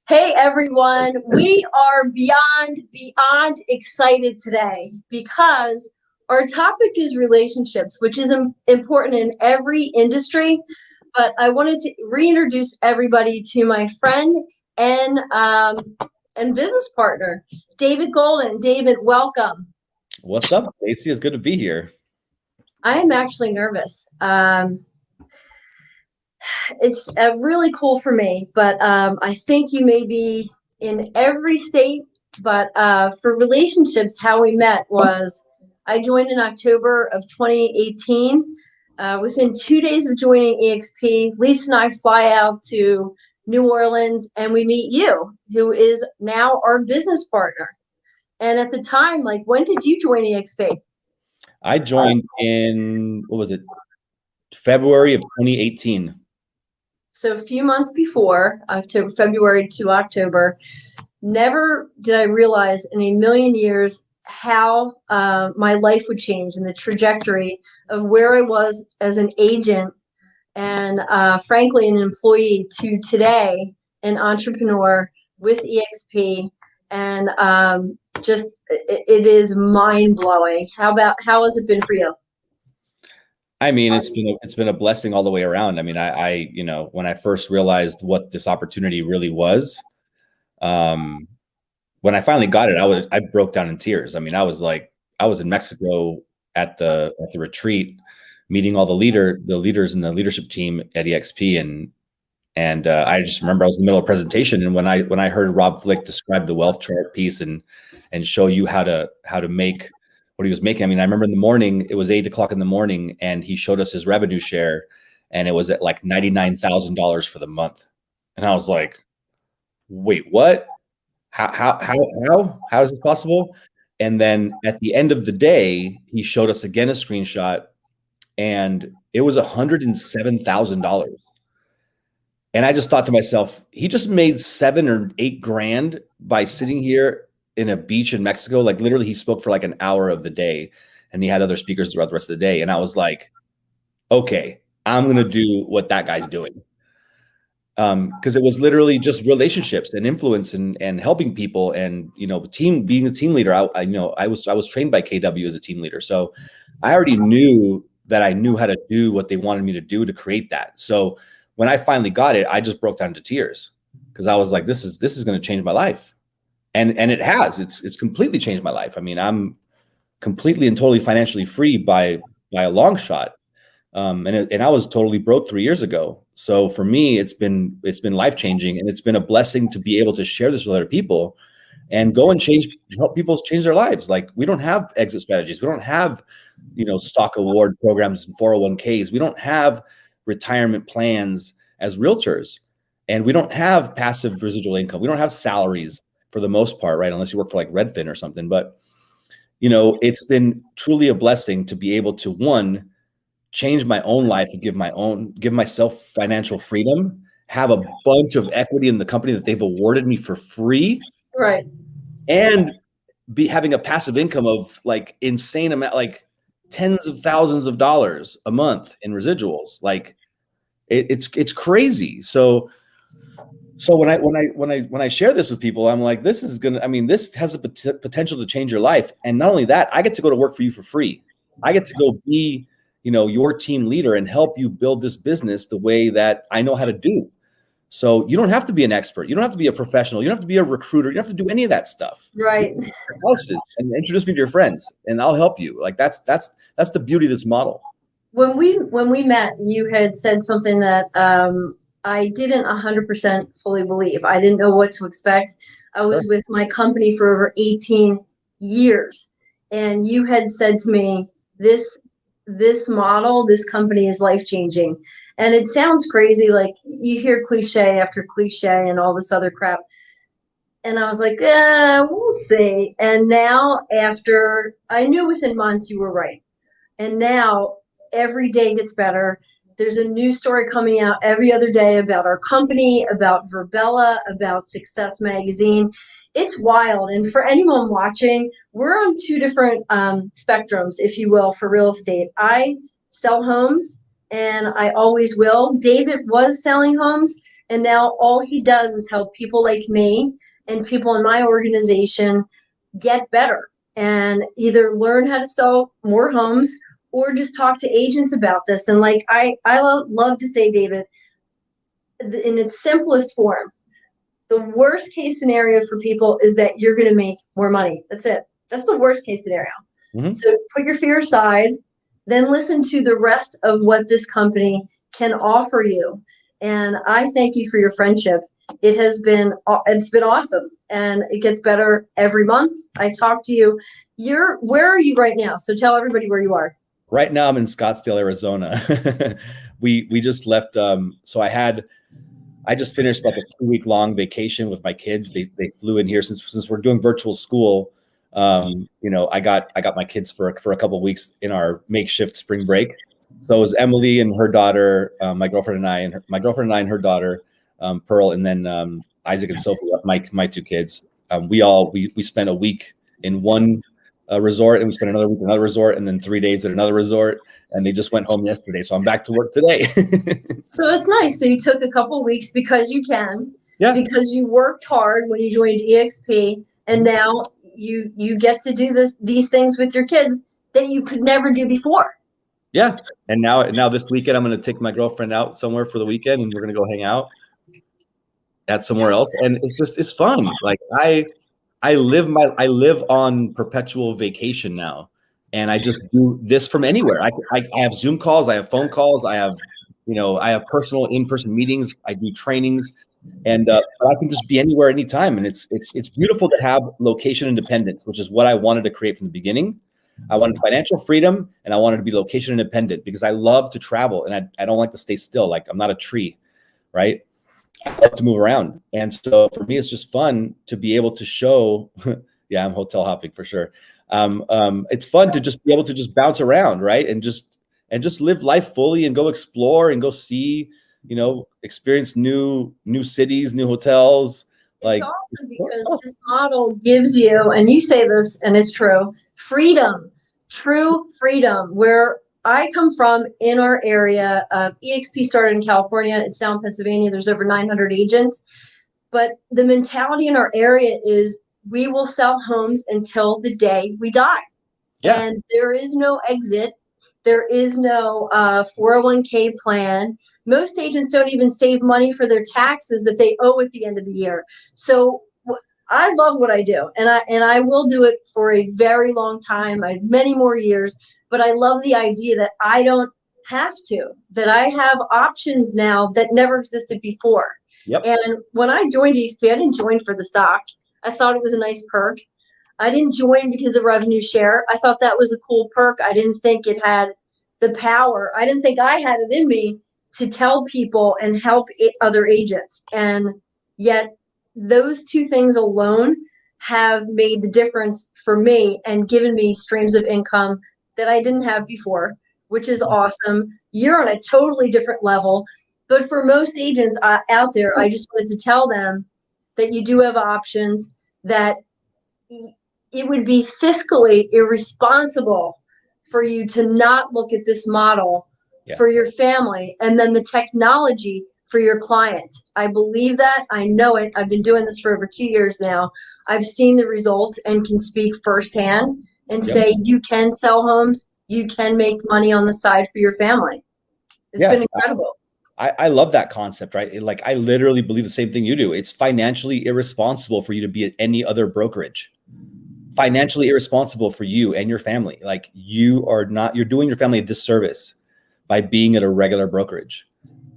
Hey everyone, we are beyond excited today because our topic is relationships, which is important in every industry. But I wanted to reintroduce everybody to my friend and business partner, David Golden. David, welcome. What's up, Stacie? It's good to be here. I am actually nervous. It's really cool for me, but I think you may be in every state. But for relationships, how we met was I joined in October of 2018. Within 2 days of joining eXp, Lisa and I fly out to New Orleans and we meet you, who is now our business partner. And at the time, like, when did you join eXp? I joined in, what was it, February of 2018. So a few months before, February to October. Never did I realize in a million years how my life would change and the trajectory of where I was as an agent and frankly an employee to today an entrepreneur with eXp. And it is mind-blowing. How has it been for you? I mean, it's been a blessing all the way around. I mean, I when I first realized what this opportunity really was, when I finally got it, I broke down in tears. I mean, I was in Mexico at the retreat, meeting all the leaders in the leadership team at eXp, and I just remember I was in the middle of a presentation, and when I heard Rob Flick describe the wealth chart piece and show you how to make what he was making. I mean, I remember in the morning, it was 8:00 in the morning, and he showed us his revenue share, and it was at like $99,000 for the month, and I was like, "Wait, what? How is this possible?" And then at the end of the day, he showed us again a screenshot, and it was $107,000. And I just thought to myself, he just made 7 or 8 grand by sitting here in a beach in Mexico. Like literally he spoke for like an hour of the day and he had other speakers throughout the rest of the day. And I was like, okay, I'm going to do what that guy's doing. Because it was literally just relationships and influence and helping people and, being a team leader. I was trained by KW as a team leader. So I already knew that I knew how to do what they wanted me to do to create that. So when I finally got it, I just broke down to tears because I was like, this is going to change my life. And it has. It's completely changed my life. I mean, I'm completely and totally financially free by a long shot. And I was totally broke 3 years ago. So for me, it's been life-changing, and it's been a blessing to be able to share this with other people and go and help people change their lives. Like, we don't have exit strategies. We don't have, stock award programs and 401ks. We don't have retirement plans as realtors, and we don't have passive residual income. We don't have salaries for the most part, right? Unless you work for like Redfin or something. But, it's been truly a blessing to be able to, one, change my own life and give myself financial freedom, have a bunch of equity in the company that they've awarded me for free. Right. And be having a passive income of like insane amount, like tens of thousands of dollars a month in residuals. Like it's crazy. So when I share this with people, I'm like, this has the potential to change your life. And not only that, I get to go to work for you for free. I get to go be, your team leader and help you build this business the way that I know how to do. So you don't have to be an expert. You don't have to be a professional. You don't have to be a recruiter. You don't have to do any of that stuff. Right. And introduce me to your friends, and I'll help you. Like that's the beauty of this model. When we met, you had said something that I didn't 100% fully believe. I didn't know what to expect. I was with my company for over 18 years, and you had said to me, this model, this company is life-changing. And it sounds crazy, like you hear cliche after cliche and all this other crap. And I was like, we'll see. And now I knew within months you were right. And now every day gets better. There's a new story coming out every other day about our company, about Verbella, about Success Magazine. It's wild. And for anyone watching, we're on 2 different spectrums, if you will, for real estate. I sell homes, and I always will. David was selling homes, And now all he does is help people like me and people in my organization get better and either learn how to sell more homes or just talk to agents about this. And like I love to say, David, in its simplest form, the worst case scenario for people is that you're going to make more money. That's it. That's the worst case scenario. Mm-hmm. So put your fear aside, then listen to the rest of what this company can offer you. And I thank you for your friendship. It's been awesome, and it gets better every month. I talk to you. Where are you right now? So tell everybody where you are. Right now I'm in Scottsdale, Arizona. we just left. So I just finished like a 2-week long vacation with my kids. They flew in here since we're doing virtual school. I got my kids for a couple of weeks in our makeshift spring break. So it was Emily and her daughter, my girlfriend and I and her daughter, Pearl, and then Isaac and Sophie, my 2 kids. We spent a week in one resort, and we spent another week in another resort, and then 3 days at another resort. And they just went home yesterday, so I'm back to work today. So it's nice. So you took a couple of weeks because you can, because you worked hard when you joined eXp, and now you get to do these things with your kids that you could never do before. Yeah, and now this weekend I'm going to take my girlfriend out somewhere for the weekend, and we're going to go hang out at somewhere else, and it's fun. Like I live on perpetual vacation now. And I just do this from anywhere. I have Zoom calls, I have phone calls, I have personal in-person meetings, I do trainings, and I can just be anywhere, anytime. And it's beautiful to have location independence, which is what I wanted to create from the beginning. I wanted financial freedom, and I wanted to be location independent because I love to travel, and I don't like to stay still. Like, I'm not a tree, right? I love to move around. And so for me, it's just fun to be able to show, yeah, I'm hotel hopping for sure. It's fun to just be able to just bounce around, right? And just live life fully and go explore and go see, experience new cities, new hotels. It's awesome because this model gives you, and you say this, and it's true, freedom, true freedom. Where I come from in our area, eXp started in California. It's now in Pennsylvania. There's over 900 agents. But the mentality in our area is we will sell homes until the day we die. Yeah. And there is no exit. There is no 401k plan. Most agents don't even save money for their taxes that they owe at the end of the year. So I love what I do, and I will do it for a very long time. I have many more years, but I love the idea that I don't have to, that I have options now that never existed before. Yep. And when I joined eXp, I didn't join for the stock. I thought it was a nice perk. I didn't join because of revenue share. I thought that was a cool perk. I didn't think it had the power. I didn't think I had it in me to tell people and help other agents. And yet those 2 things alone have made the difference for me and given me streams of income that I didn't have before, which is awesome. You're on a totally different level. But for most agents out there, I just wanted to tell them that you do have options, that it would be fiscally irresponsible for you to not look at this model for your family and then the technology for your clients. I believe that. I know it. I've been doing this for over 2 years now. I've seen the results and can speak firsthand and say you can sell homes. You can make money on the side for your family. It's been incredible. I love that concept, right? Like, I literally believe the same thing you do. It's financially irresponsible for you to be at any other brokerage. Financially irresponsible for you and your family. Like, you're doing your family a disservice by being at a regular brokerage.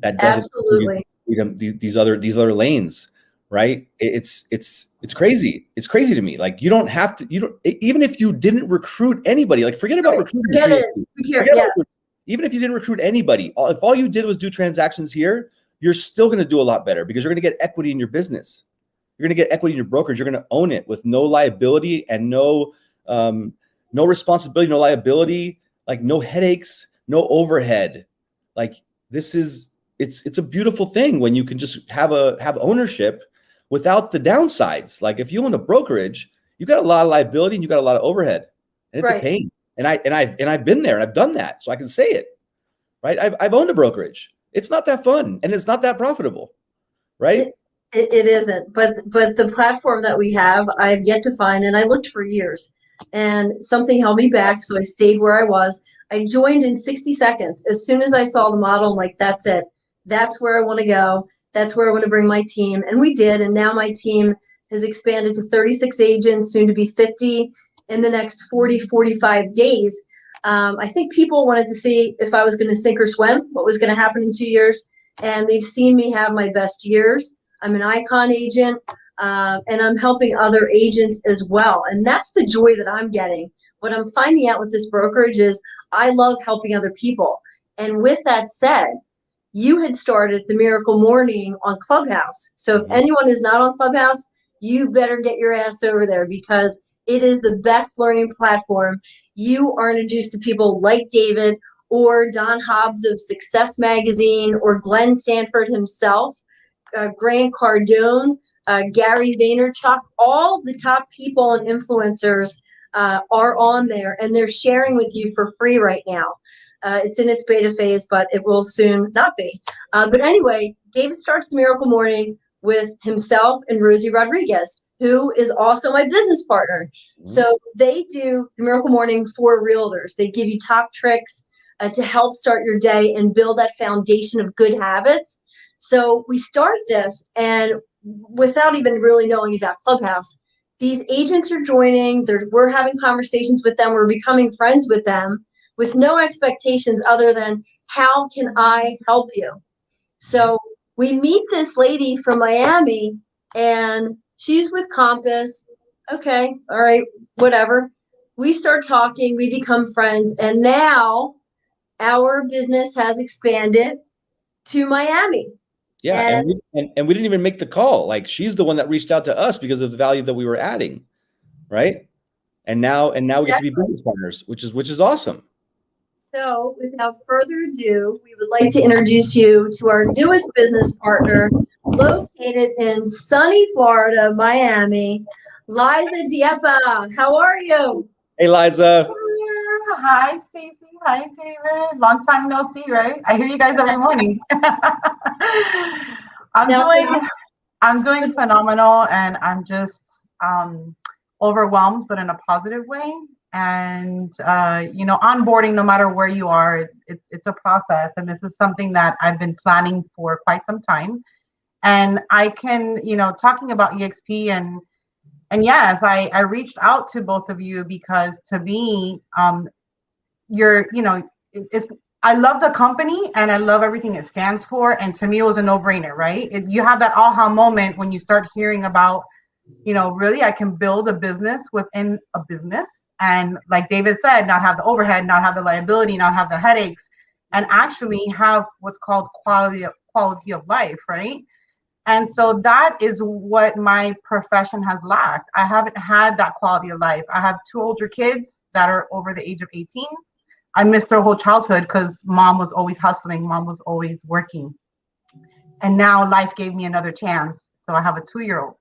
That doesn't these other lanes, right? It's crazy. It's crazy to me. Like, you don't have to, even if you didn't recruit anybody, like, forget about recruiting. Even if you didn't recruit anybody, if all you did was do transactions here, you're still going to do a lot better because you're going to get equity in your business. You're going to get equity in your brokerage. You're going to own it with no liability and no responsibility, no liability, like no headaches, no overhead. Like, it's a beautiful thing when you can just have ownership without the downsides. Like, if you own a brokerage, you got a lot of liability and you got a lot of overhead, and it's a pain. And I've been there and I've done that, so I can say it, right? I've owned a brokerage. It's not that fun and it's not that profitable. right? It isn't, but the platform that we have, I've yet to find, and I looked for years, and something held me back, so I stayed where I was. I joined in 60 seconds. As soon as I saw the model, I'm like, that's it. That's where I want to go. That's where I want to bring my team, and we did. And now my team has expanded to 36 agents, soon to be 50 in the next 40, 45 days. I think people wanted to see if I was going to sink or swim, what was going to happen in 2 years, and they've seen me have my best years. I'm an icon agent, and I'm helping other agents as well. And that's the joy that I'm getting. What I'm finding out with this brokerage is I love helping other people. And with that said, you had started the Miracle Morning on Clubhouse. So if anyone is not on Clubhouse, you better get your ass over there, because it is the best learning platform. You are introduced to people like David or Don Hobbs of Success Magazine or Glenn Sanford himself, Grant Cardone, Gary Vaynerchuk. All the top people and influencers are on there, and they're sharing with you for free right now. It's in its beta phase, but it will soon not be. But anyway, David starts the Miracle Morning with himself and Rosie Rodriguez, who is also my business partner. So they do the Miracle Morning for realtors. They give you top tricks to help start your day and build that foundation of good habits. So we start this, and without even really knowing about Clubhouse, these agents are joining. We're having conversations with them. We're becoming friends with them with no expectations other than, how can I help you? So we meet this lady from Miami, and she's with Compass. Okay, all right, whatever. We start talking, we become friends, and now our business has expanded to Miami. Yeah, and we didn't even make the call. Like, she's the one that reached out to us because of the value that we were adding, right? And now we get to be business partners, which is awesome. So without further ado, we would like to introduce you to our newest business partner, located in sunny Florida, Miami, Liza Diepa. How are you? Hey, Liza. Hi, Stacie. Hi, David. Long time no see, right? I hear you guys every morning. I'm doing phenomenal, and I'm just overwhelmed, but in a positive way. And onboarding, no matter where you are, it's a process, and this is something that I've been planning for quite some time. And I can, talking about eXp and yes, I reached out to both of you because, to me, I love the company and I love everything it stands for. And to me, it was a no-brainer, right? You have that aha moment when you start hearing about, really, I can build a business within a business. And like David said, not have the overhead, not have the liability, not have the headaches, and actually have what's called quality of life, right? And so that is what my profession has lacked. I haven't had that quality of life. I have 2 older kids that are over the age of 18. I missed their whole childhood because mom was always hustling. Mom was always working. And now life gave me another chance. So I have a 2-year-old.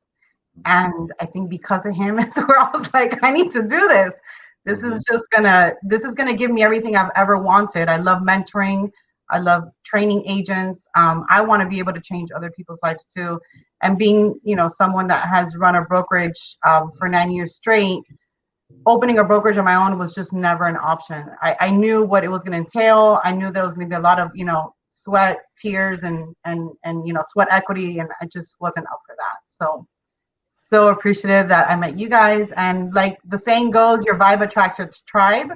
And I think because of him, it's where I was like, I need to do this. This is gonna give me everything I've ever wanted. I love mentoring. I love training agents. I want to be able to change other people's lives too. And being, someone that has run a brokerage for 9 years straight, opening a brokerage on my own was just never an option. I knew what it was going to entail. I knew there was going to be a lot of, sweat, tears, and sweat equity, and I just wasn't up for that. So appreciative that I met you guys. And like the saying goes, your vibe attracts your tribe.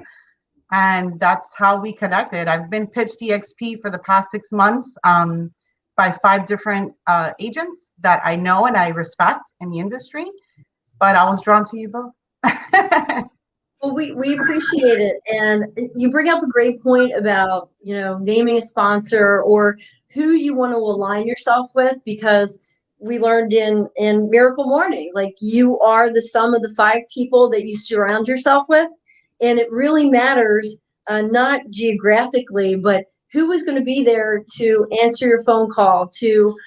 And that's how we connected. I've been pitched eXp for the past 6 months by 5 different agents that I know and I respect in the industry. But I was drawn to you both. Well, we appreciate it. And you bring up a great point about, naming a sponsor or who you want to align yourself with, because we learned in Miracle Morning, like, you are the sum of the 5 people that you surround yourself with. And it really matters, not geographically, but who is going to be there to answer your phone call, to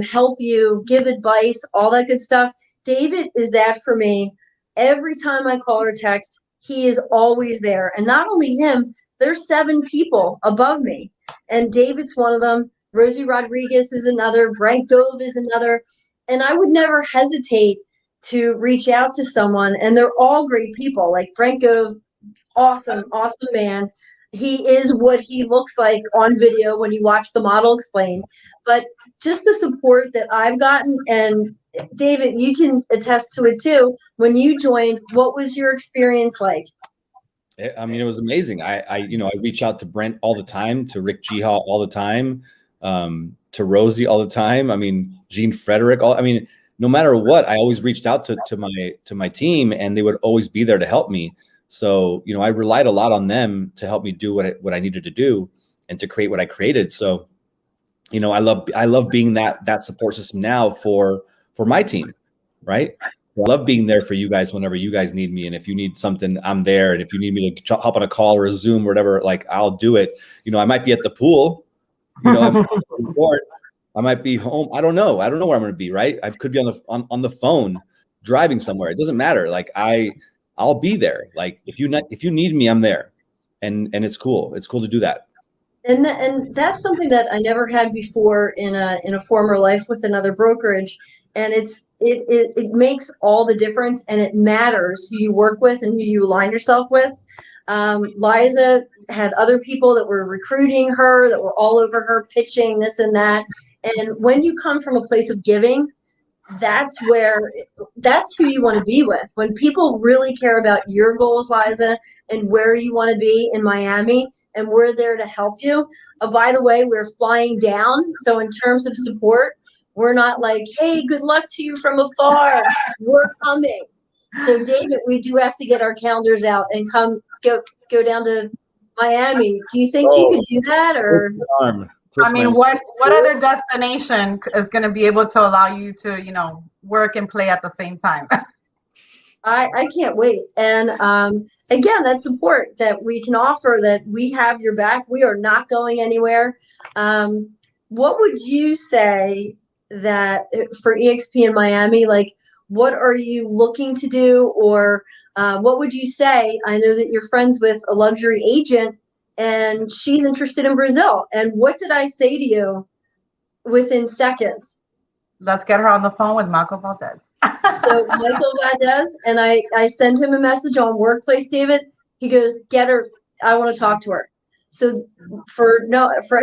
help you, give advice, all that good stuff. David is that for me. Every time I call or text, he is always there. And not only him, there's 7 people above me. And David's one of them. Rosie Rodriguez is another, Brent Gove is another. And I would never hesitate to reach out to someone, and they're all great people. Like Brent Gove, awesome, awesome man. He is what he looks like on video when you watch the model explain. But just the support that I've gotten, and David, you can attest to it too. When you joined, what was your experience like? I mean, it was amazing. I reach out to Brent all the time, to Rick Jiha all the time, to Rosie all the time. I mean, Gene Frederick. No matter what, I always reached out to my team, and they would always be there to help me. So, I relied a lot on them to help me do what I needed to do and to create what I created. So, I love being that support system now for my team, right? I love being there for you guys whenever you guys need me. And if you need something, I'm there. And if you need me to hop on a call or a Zoom or whatever, like, I'll do it. I might be at the pool, I might be home. I don't know where I'm going to be, right? I could be on the phone driving somewhere. It doesn't matter. Like, I'll be there. Like, if you need me, I'm there. And it's cool. It's cool to do that. And that's something that I never had before in a former life with another brokerage. And it makes all the difference, and it matters who you work with and who you align yourself with. Liza had other people that were recruiting her, that were all over her, pitching this and that. And when you come from a place of giving, that's who you want to be with. When people really care about your goals, Liza, and where you want to be in Miami, and we're there to help you. By the way, we're flying down. So in terms of support, we're not like, hey, good luck to you from afar. We're coming. So David, we do have to get our calendars out and go down to Miami. Do you think you could do that? Or I mean, what other destination is going to be able to allow you to, work and play at the same time? I can't wait. And again, that support that we can offer, that we have your back. We are not going anywhere. What would you say that for eXp in Miami, like, what are you looking to do? Or what would you say? I know that you're friends with a luxury agent, and she's interested in Brazil. And what did I say to you within seconds? Let's get her on the phone with Michael Valdez. So Michael Valdez, and I send him a message on Workplace, David. He goes, get her. I want to talk to her. So for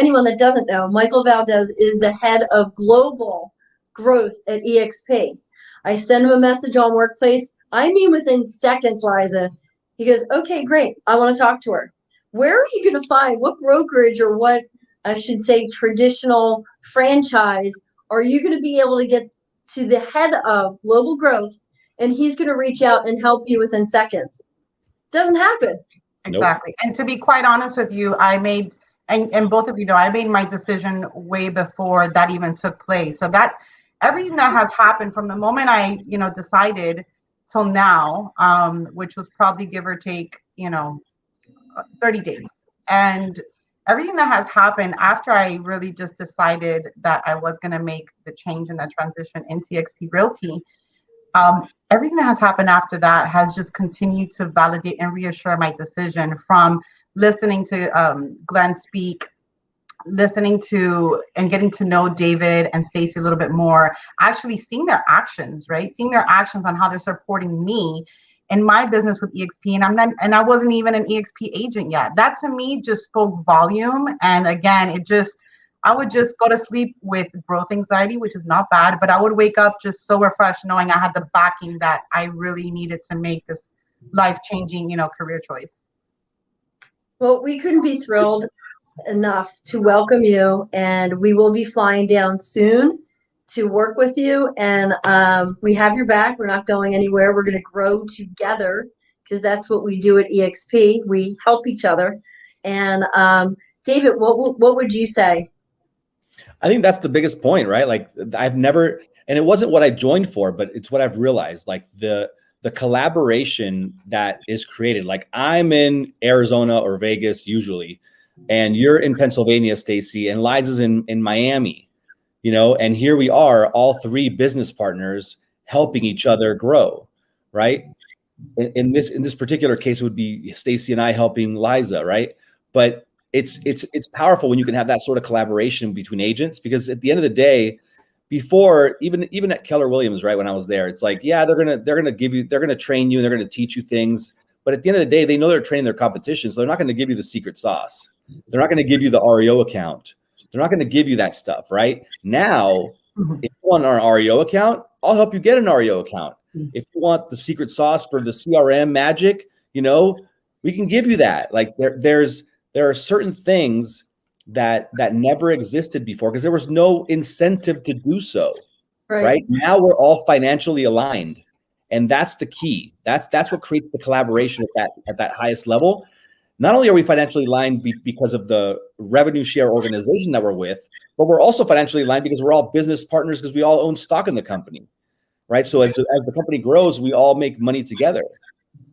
anyone that doesn't know, Michael Valdez is the head of global growth at eXp. I send him a message on Workplace. I mean, within seconds, Liza, he goes, okay, great. I want to talk to her. Where are you going to find, what brokerage, or what I should say traditional franchise are you going to be able to get to the head of global growth, and he's going to reach out and help you within seconds? Doesn't happen. Exactly. Nope. And to be quite honest with you, I made, and both of you know, I made my decision way before that even took place. So that everything that has happened from the moment I, decided till now, which was probably give or take, 30 days. And everything that has happened after I really just decided that I was going to make the change and the transition into eXp Realty, everything that has happened after that has just continued to validate and reassure my decision, from listening to Glenn speak, listening to and getting to know David and Stacie a little bit more, actually seeing their actions, right? Seeing their actions on how they're supporting me in my business with eXp. And I wasn't even an eXp agent yet. That to me just spoke volume. And again, I would just go to sleep with growth anxiety, which is not bad, but I would wake up just so refreshed, knowing I had the backing that I really needed to make this life-changing, career choice. Well, we couldn't be thrilled enough to welcome you, and we will be flying down soon to work with you. And we have your back. We're not going anywhere. We're going to grow together, because that's what we do at eXp. We help each other. And David, what would you say? I think that's the biggest point, right? Like, I've never, and it wasn't what I joined for, but it's what I've realized, like the collaboration that is created. Like, I'm in Arizona or Vegas usually, and you're in Pennsylvania, Stacie, and Liza's in Miami, and here we are, all three business partners helping each other grow, right? In this particular case, it would be Stacie and I helping Liza, right? But it's powerful when you can have that sort of collaboration between agents, because at the end of the day, before even at Keller Williams, right, when I was there, it's like, yeah, they're gonna train you and they're gonna teach you things, but at the end of the day, they know they're training their competition, so they're not going to give you the secret sauce. They're not going to give you the REO account. They're not going to give you that stuff, right? Now, if you want an REO account, I'll help you get an REO account. If you want the secret sauce for the CRM magic, we can give you that. Like there are certain things that never existed before because there was no incentive to do so. Right? Now we're all financially aligned, and that's the key. That's what creates the collaboration at that highest level. Not only are we financially aligned because of the revenue share organization that we're with, but we're also financially aligned because we're all business partners because we all own stock in the company, right? So as the company grows, we all make money together.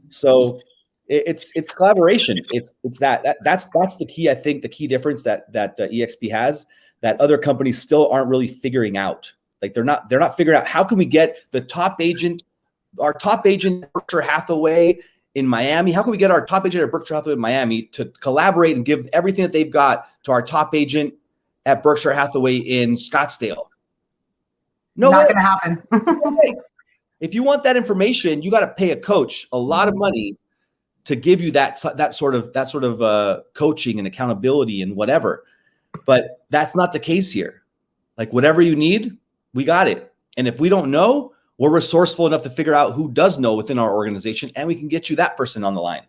So it's collaboration. It's that's the key. I think the key difference that eXp has that other companies still aren't really figuring out. Like they're not figuring out how can we get our top agent at Berkshire Hathaway in Miami. How can we get our top agent at Berkshire Hathaway in Miami to collaborate and give everything that they've got to our top agent at Berkshire Hathaway in Scottsdale? Not going to happen. If you want that information, you got to pay a coach a lot of money to give you that sort of coaching and accountability and whatever. But that's not the case here. Like whatever you need, we got it. And if we don't know, we're resourceful enough to figure out who does know within our organization, and we can get you that person on the line.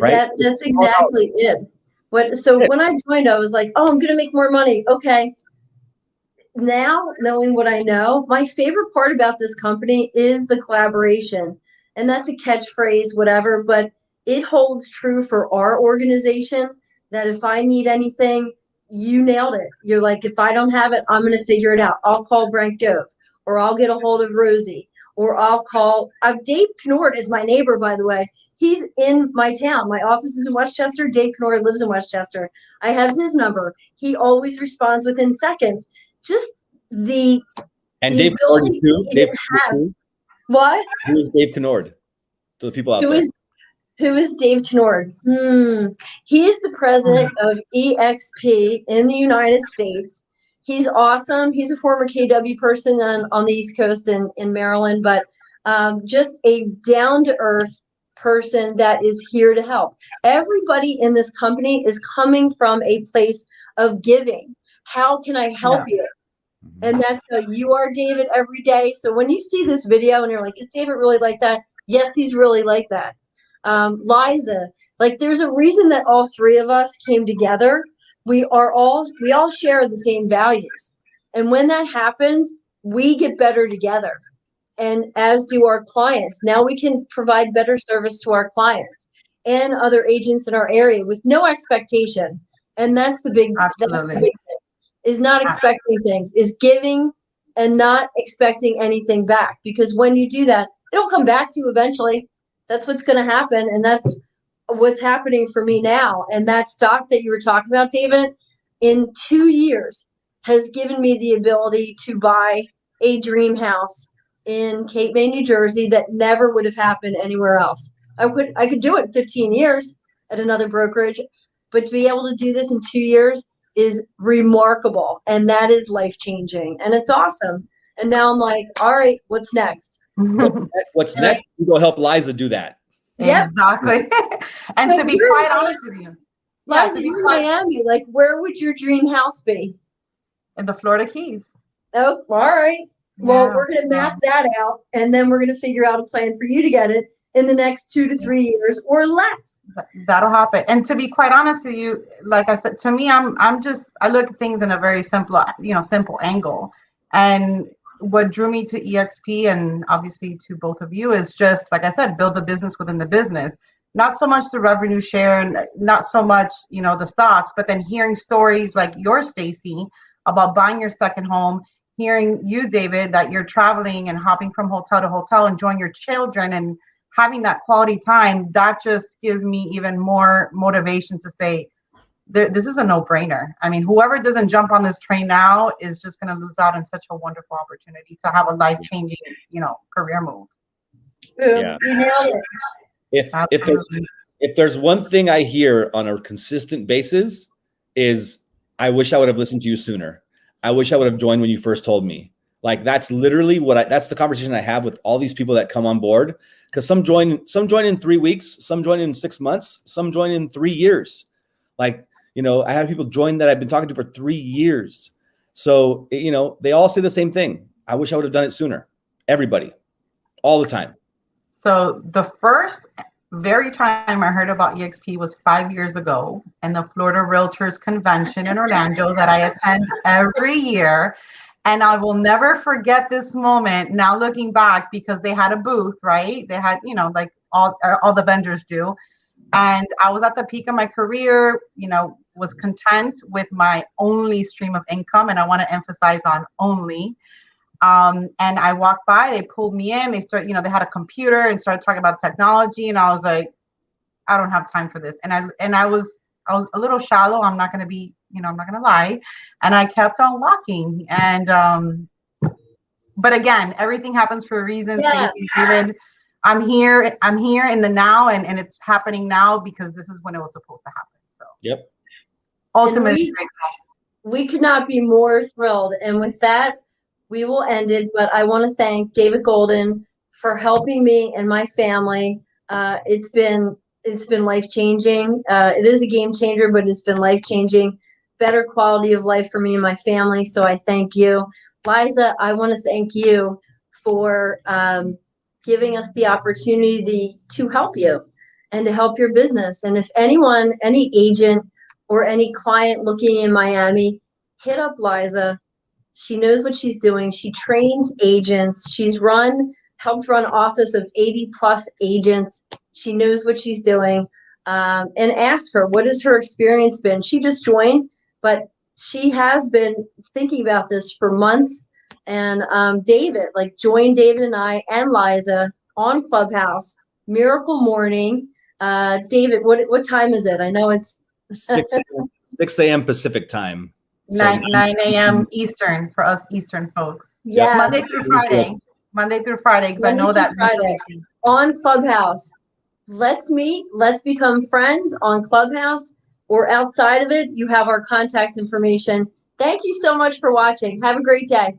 Right? That's exactly it. When I joined, I was like, oh, I'm going to make more money. Okay. Now, knowing what I know, my favorite part about this company is the collaboration. And that's a catchphrase, whatever, but it holds true for our organization that if I need anything, you nailed it. You're like, if I don't have it, I'm going to figure it out. I'll call Brent Gove, or I'll get a hold of Rosie, or Dave Knord is my neighbor, by the way. He's in my town. My office is in Westchester. Dave Knord lives in Westchester. I have his number. He always responds within seconds. Just the Dave Knord too. What? Who is Dave Knord? To the people out there. Who is Dave Knord? He is the president of eXp in the United States. He's awesome. He's a former KW person on the East Coast in Maryland, but just a down-to-earth person that is here to help. Everybody in this company is coming from a place of giving. How can I help you? And that's how you are, David, every day. So when you see this video and you're like, is David really like that? Yes, he's really like that. Liza, like there's a reason that all three of us came together. We all share the same values. And when that happens, we get better together. And as do our clients. Now we can provide better service to our clients and other agents in our area with no expectation. And that's the big thing, is not expecting things, is giving and not expecting anything back. Because when you do that, it'll come back to you eventually. That's what's going to happen. And that's what's happening for me now. And that stock that you were talking about, David, in 2 years has given me the ability to buy a dream house in Cape May, New Jersey that never would have happened anywhere else. I could do it in 15 years at another brokerage, but to be able to do this in 2 years is remarkable. And that is life-changing. And it's awesome. And now I'm like, all right, what's next? What's next? You go help Liza do that. Yeah, exactly. And to be quite honest with you, Liza, you're in Miami. Like, where would your dream house be? In the Florida Keys. Oh, all right. Well, we're going to map that out, and then we're going to figure out a plan for you to get it in the next 2 to 3 years or less. That'll happen. And to be quite honest with you, like I said, to me, I look at things in a very simple angle. And what drew me to eXp and obviously to both of you is just, like I said, build a business within the business. Not so much the revenue share and not so much, the stocks, but then hearing stories like yours, Stacie, about buying your second home, hearing you, David, that you're traveling and hopping from hotel to hotel, enjoying your children and having that quality time, that just gives me even more motivation to say, this is a no-brainer. I mean, whoever doesn't jump on this train now is just going to lose out on such a wonderful opportunity to have a life-changing, career move. Yeah. You nailed it. if there's one thing I hear on a consistent basis is, I wish I would have listened to you sooner. I wish I would have joined when you first told me. Like, that's literally that's the conversation I have with all these people that come on board. Because some join in 3 weeks, some join in 6 months, some join in 3 years. Like, I have people join that I've been talking to for 3 years. So, they all say the same thing. I wish I would have done it sooner. Everybody, all the time. So the first very time I heard about eXp was 5 years ago in the Florida Realtors Convention in Orlando that I attend every year. And I will never forget this moment now looking back, because they had a booth, right? They had, like all the vendors do. And I was at the peak of my career, was content with my only stream of income. And I want to emphasize on only. And I walked by, they pulled me in, they started, they had a computer and started talking about technology. And I was like, I don't have time for this. And I was a little shallow. I'm not going to be, I'm not going to lie. And I kept on walking. And, but again, everything happens for a reason. Yes. Thank you, David. I'm here in the now, and it's happening now because this is when it was supposed to happen. So yep. Ultimately, we could not be more thrilled. And with that, we will end it. But I want to thank David Golden for helping me and my family. It's been life-changing. It is a game changer, but it's been life-changing. Better quality of life for me and my family. So I thank you. Liza, I want to thank you for giving us the opportunity to help you and to help your business. And if anyone, any agent or any client looking in Miami, hit up Liza. She knows what she's doing. She trains agents. She's helped run office of 80 plus agents. She knows what she's doing. And ask her, what has her experience been? She just joined, but she has been thinking about this for months. And David, join David and I and Liza on Clubhouse, Miracle Morning. David, what time is it? I know it's 6 a.m. Pacific time. 9 a.m. Eastern for us Eastern folks. Yes. Monday through Friday, because I know that Friday on Clubhouse. Let's meet. Let's become friends on Clubhouse or outside of it. You have our contact information. Thank you so much for watching. Have a great day.